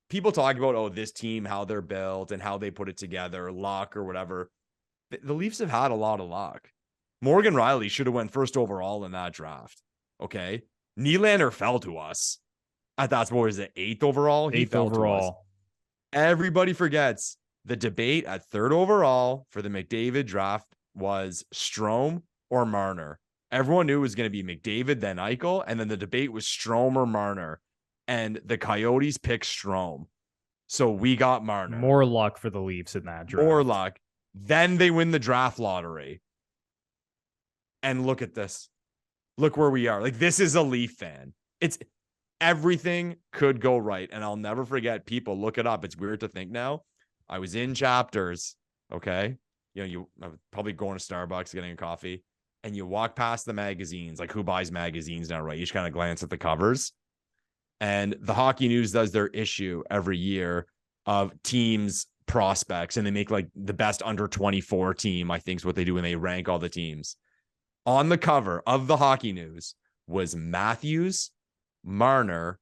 People talk about, oh, this team, how they're built and how they put it together, luck or whatever. The Leafs have had a lot of luck. Morgan Rielly should have went first overall in that draft. Okay. Nylander fell to us. I thought, what was it, 8th overall? He fell overall. To us. Everybody forgets the debate at 3rd overall for the McDavid draft was Strome or Marner. Everyone knew it was going to be McDavid, then Eichel, and then the debate was Strome or Marner. And the Coyotes picked Strome. So we got Marner. More luck for the Leafs in that draft. More luck. Then they win the draft lottery. And look at this. Look where we are. Like, this is a Leaf fan. It's everything could go right. And I'll never forget, people look it up. It's weird to think now. I was in Chapters. Okay. I was probably going to Starbucks, getting a coffee, and you walk past the magazines, like who buys magazines now, right? You just kind of glance at the covers. And the Hockey News does their issue every year of teams' prospects, and they make like the best under 24 team, I think is what they do, when they rank all the teams. On the cover of the Hockey News was Matthews, Marner,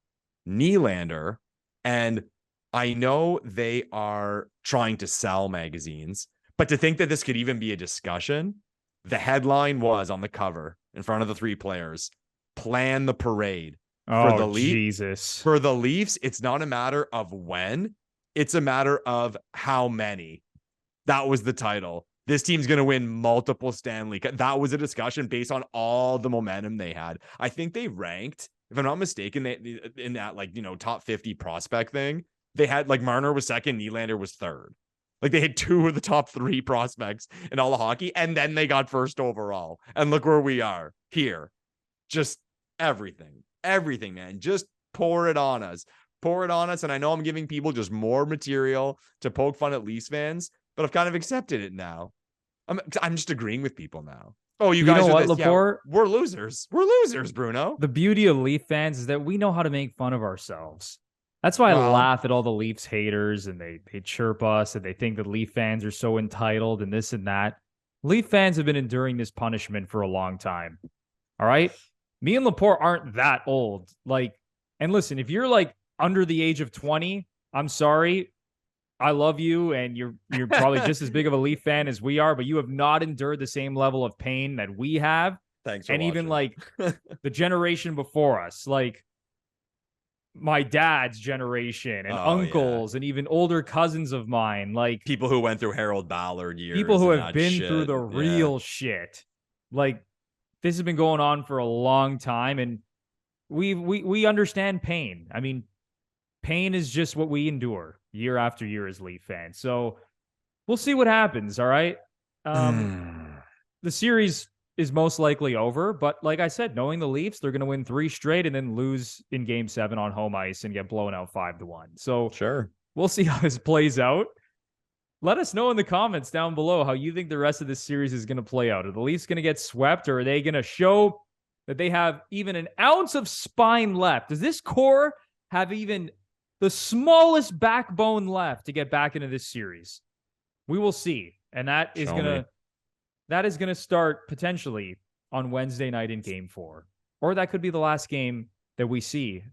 Nylander, and I know they are trying to sell magazines, but to think that this could even be a discussion, the headline was on the cover in front of the 3 players, plan the parade. For the Leafs, Jesus. For the Leafs, it's not a matter of when, it's a matter of how many. That was the title. This team's going to win multiple Stanley. That was a discussion based on all the momentum they had. I think they ranked, if I'm not mistaken, in that top 50 prospect thing, they had Marner was 2nd, Nylander was 3rd. Like, they had 2 of the top 3 prospects in all of hockey, and then they got 1st overall. And look where we are here. Just everything, man. Just pour it on us. And I know I'm giving people just more material to poke fun at Leafs fans, but I've kind of accepted it now. I'm just agreeing with people now. Oh, you guys know are what, Lepore? Yeah, we're losers. We're losers, Bruno. The beauty of Leaf fans is that we know how to make fun of ourselves. That's why I laugh at all the Leafs haters, and they chirp us, and they think that Leaf fans are so entitled and this and that. Leaf fans have been enduring this punishment for a long time. All right? Me and Lepore aren't that old. And listen, if you're under the age of 20, I'm sorry. I love you, and you're probably just as big of a Leaf fan as we are, but you have not endured the same level of pain that we have. Thanks for and watching. Even the generation before us, my dad's generation and uncles and even older cousins of mine, people who went through Harold Ballard years, people who have been through the real shit. This has been going on for a long time, and we understand pain. I mean, pain is just what we endure year after year as Leaf fans. So we'll see what happens. All right. The series is most likely over, but like I said, knowing the Leafs, they're going to win 3 straight and then lose in Game 7 on home ice and get blown out 5-1. So sure, we'll see how this plays out. Let us know in the comments down below how you think the rest of this series is going to play out. Are the Leafs going to get swept, or are they going to show that they have even an ounce of spine left? Does this core have even the smallest backbone left to get back into this series? We will see. And that is going to start potentially on Wednesday night in Game 4. Or that could be the last game that we see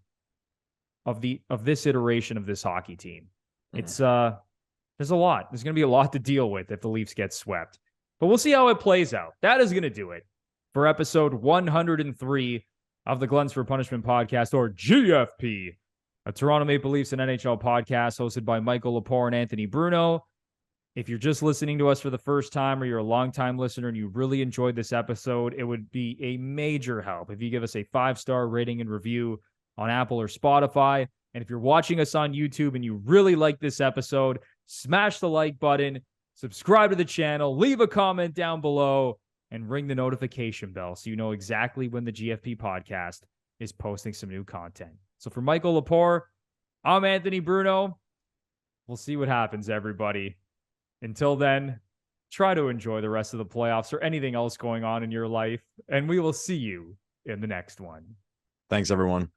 of this iteration of this hockey team. It's there's a lot. There's going to be a lot to deal with if the Leafs get swept. But we'll see how it plays out. That is going to do it for episode 103 of the Gluttons For Punishment Podcast, or GFP, a Toronto Maple Leafs and NHL podcast hosted by Michael Lepore and Anthony Bruno. If you're just listening to us for the first time, or you're a longtime listener and you really enjoyed this episode, it would be a major help if you give us a 5-star rating and review on Apple or Spotify. And if you're watching us on YouTube and you really like this episode, smash the like button, subscribe to the channel, leave a comment down below, and ring the notification bell so you know exactly when the GFP podcast is posting some new content. So for Michael Lepore, I'm Anthony Bruno. We'll see what happens, everybody. Until then, try to enjoy the rest of the playoffs or anything else going on in your life, and we will see you in the next one. Thanks, everyone.